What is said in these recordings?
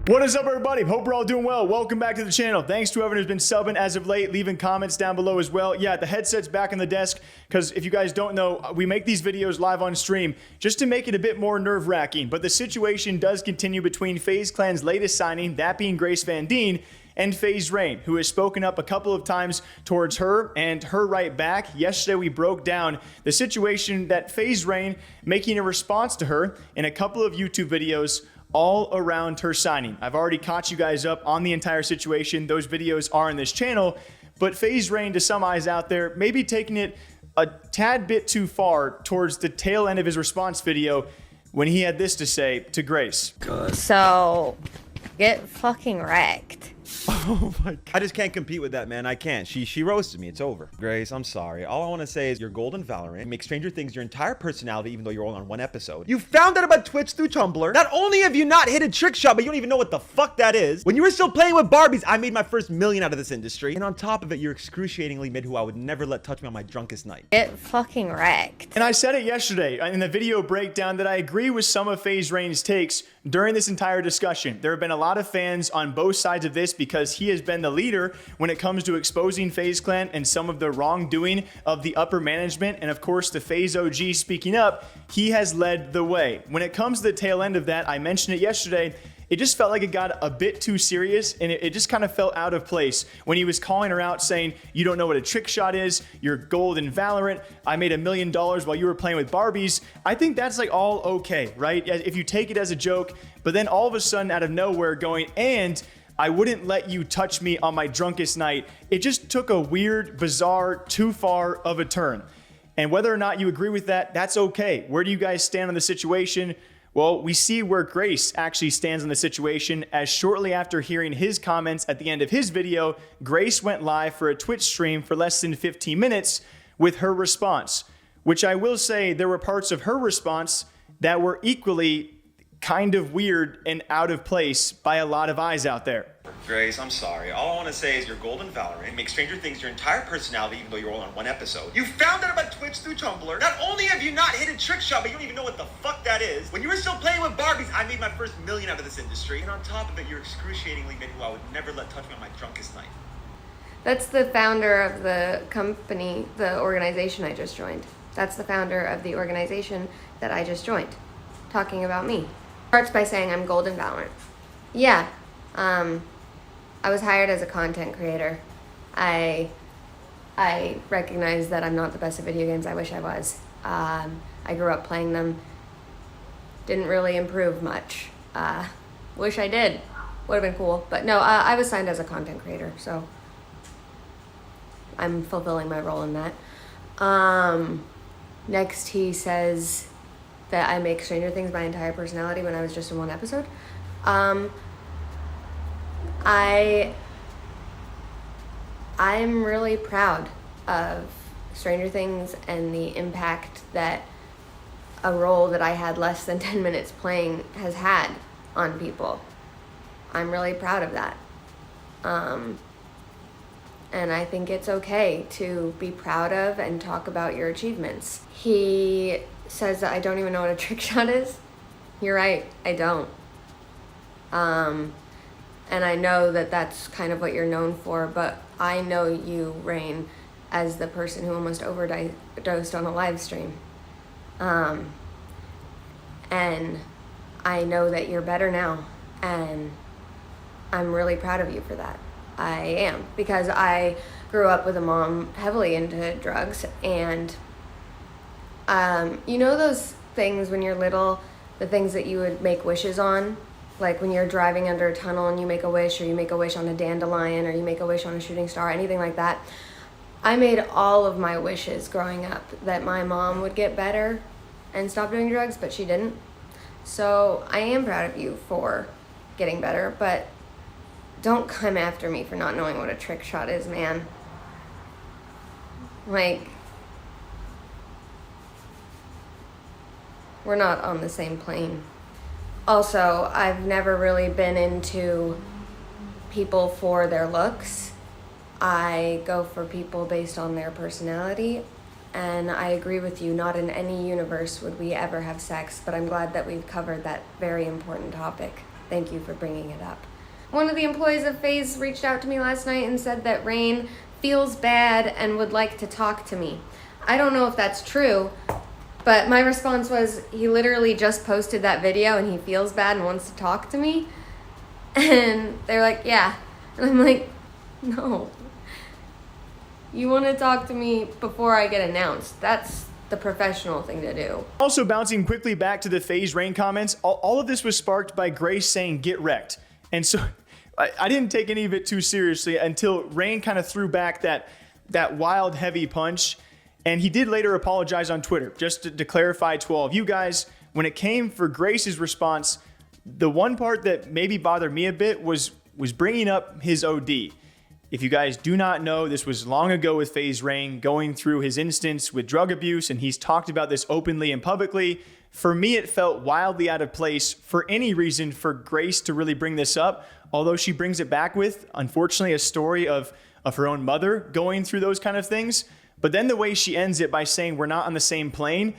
What is up, everybody? Hope we're all doing well. Welcome back to the channel. Thanks to whoever has been subbing as of late, leaving comments down below as well. Yeah, the headset's back on the desk because if you guys don't know, we make these videos live on stream just to make it a bit more nerve-wracking. But the situation does continue between FaZe Clan's latest signing, that being Grace Van Dien, and FaZe Rain, who has spoken up a couple of times towards her and her right back. Yesterday, we broke down the situation that FaZe Rain making a response to her in a couple of YouTube videos all around her signing. I've already caught you guys up on the entire situation. Those videos are on this channel, but FaZe Rain, to some eyes out there, maybe taking it a tad bit too far towards the tail end of his response video when he had this to say to Grace. So, get fucking wrecked. Oh my God. I just can't compete with that, man. I can't. She roasted me. It's over. Grace, I'm sorry. All I want to say is you're golden Valorant. Make Stranger Things your entire personality, even though you're only on one episode. You found out about Twitch through Tumblr. Not only have you not hit a trick shot, but you don't even know what the fuck that is. When you were still playing with Barbies, I made my first million out of this industry. And on top of it, you're excruciatingly mid who I would never let touch me on my drunkest night. Get fucking wrecked. And I said it yesterday in the video breakdown that I agree with some of FaZe Rain's takes during this entire discussion. There have been a lot of fans on both sides of this because he has been the leader when it comes to exposing FaZe Clan and some of the wrongdoing of the upper management. And of course, the FaZe OG speaking up, he has led the way. When it comes to the tail end of that, I mentioned it yesterday, it just felt like it got a bit too serious and it just kind of felt out of place when he was calling her out saying, you don't know what a trick shot is, you're gold in Valorant, I made $1 million while you were playing with Barbies. I think that's like all okay, right? If you take it as a joke, but then all of a sudden out of nowhere going, and I wouldn't let you touch me on my drunkest night. It just took a weird, bizarre, too far of a turn. And whether or not you agree with that, that's okay. Where do you guys stand on the situation? Well, we see where Grace actually stands in the situation, as shortly after hearing his comments at the end of his video, Grace went live for a Twitch stream for less than 15 minutes with her response, which I will say there were parts of her response that were equally kind of weird and out of place by a lot of eyes out there. Grace, I'm sorry. All I want to say is you're golden Valorant. Make Stranger Things your entire personality, even though you're only on one episode. You found out about Twitch through Tumblr. Not only have you not hit a trick shot, but you don't even know what the fuck that is. When you were still playing with Barbies, I made my first million out of this industry. And on top of it, you're excruciatingly mid who I would never let touch me on my drunkest night. That's the founder of the company, the organization I just joined. That's the founder of the organization that I just joined, talking about me. Starts by saying I'm golden Valorant. Yeah, I was hired as a content creator. I recognize that I'm not the best at video games. I wish I was. I grew up playing them. Didn't really improve much. Wish I did. Would have been cool. But no, I was signed as a content creator, so I'm fulfilling my role in that. Next, he says that I make Stranger Things my entire personality when I was just in one episode. I'm really proud of Stranger Things and the impact that a role that I had less than 10 minutes playing has had on people. I'm really proud of that. And I think it's okay to be proud of and talk about your achievements. He says that I don't even know what a trick shot is. You're right, I don't. And I know that that's kind of what you're known for, but I know you, Rain, as the person who almost overdosed on a live stream. And I know that you're better now, and I'm really proud of you for that. I am, because I grew up with a mom heavily into drugs, and you know those things when you're little, the things that you would make wishes on? Like when you're driving under a tunnel and you make a wish, or you make a wish on a dandelion, or you make a wish on a shooting star, anything like that. I made all of my wishes growing up that my mom would get better and stop doing drugs, but she didn't. So I am proud of you for getting better, but don't come after me for not knowing what a trick shot is, man. Like, we're not on the same plane. Also, I've never really been into people for their looks. I go for people based on their personality, and I agree with you, not in any universe would we ever have sex, but I'm glad that we've covered that very important topic. Thank you for bringing it up. One of the employees of FaZe reached out to me last night and said that Rain feels bad and would like to talk to me. I don't know if that's true, but my response was, he literally just posted that video and he feels bad and wants to talk to me. And they're like, yeah. And I'm like, no. You want to talk to me before I get announced. That's the professional thing to do. Also bouncing quickly back to the FaZe Rain comments, all of this was sparked by Grace saying, get wrecked. And so I didn't take any of it too seriously until Rain kind of threw back that wild, heavy punch. And he did later apologize on Twitter, just to clarify to all of you guys. When it came for Grace's response, the one part that maybe bothered me a bit was bringing up his OD. If you guys do not know, this was long ago with FaZe Rain, going through his instance with drug abuse, and he's talked about this openly and publicly. For me, it felt wildly out of place for any reason for Grace to really bring this up, although she brings it back with, unfortunately, a story of her own mother going through those kind of things. But then the way she ends it by saying we're not on the same plane,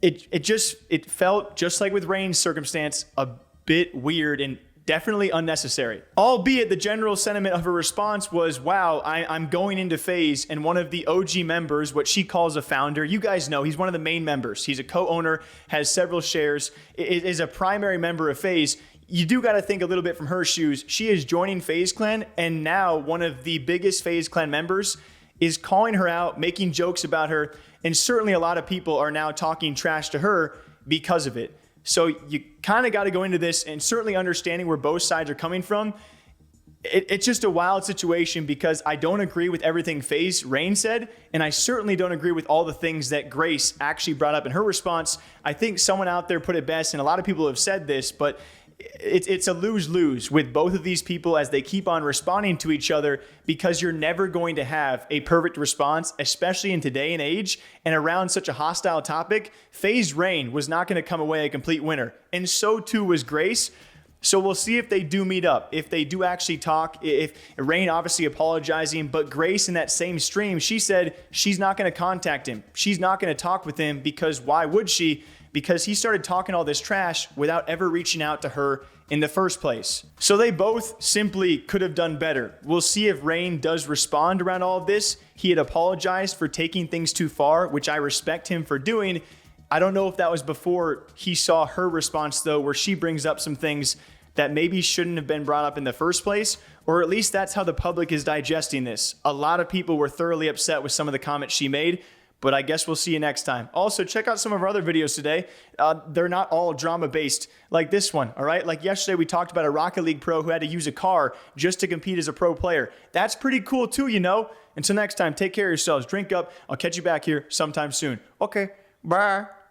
it felt, just like with Rain's circumstance, a bit weird and definitely unnecessary. Albeit the general sentiment of her response was, wow, I'm going into FaZe, and one of the OG members, what she calls a founder, you guys know, he's one of the main members. He's a co-owner, has several shares, is a primary member of FaZe. You do got to think a little bit from her shoes. She is joining FaZe Clan, and now one of the biggest FaZe Clan members is calling her out, making jokes about her, and certainly a lot of people are now talking trash to her because of it. So you kind of got to go into this and certainly understanding where both sides are coming from. It's just a wild situation because I don't agree with everything FaZe Rain said, and I certainly don't agree with all the things that Grace actually brought up in her response. I think someone out there put it best, and a lot of people have said this, but it's a lose-lose with both of these people as they keep on responding to each other, because you're never going to have a perfect response, especially in today and age and around such a hostile topic. FaZe Rain was not going to come away a complete winner, and so too was Grace. So we'll see if they do meet up, if they do actually talk, if Rain obviously apologizing, but Grace in that same stream, she said she's not going to contact him. She's not going to talk with him because why would she? Because he started talking all this trash without ever reaching out to her in the first place. So they both simply could have done better. We'll see if Rain does respond around all of this. He had apologized for taking things too far, which I respect him for doing. I don't know if that was before he saw her response, though, where she brings up some things that maybe shouldn't have been brought up in the first place, or at least that's how the public is digesting this. A lot of people were thoroughly upset with some of the comments she made, but I guess we'll see you next time. Also, check out some of our other videos today. They're not all drama-based like this one, all right? Like yesterday, we talked about a Rocket League pro who had to use a car just to compete as a pro player. That's pretty cool too, you know? Until next time, take care of yourselves. Drink up. I'll catch you back here sometime soon. Okay, bye.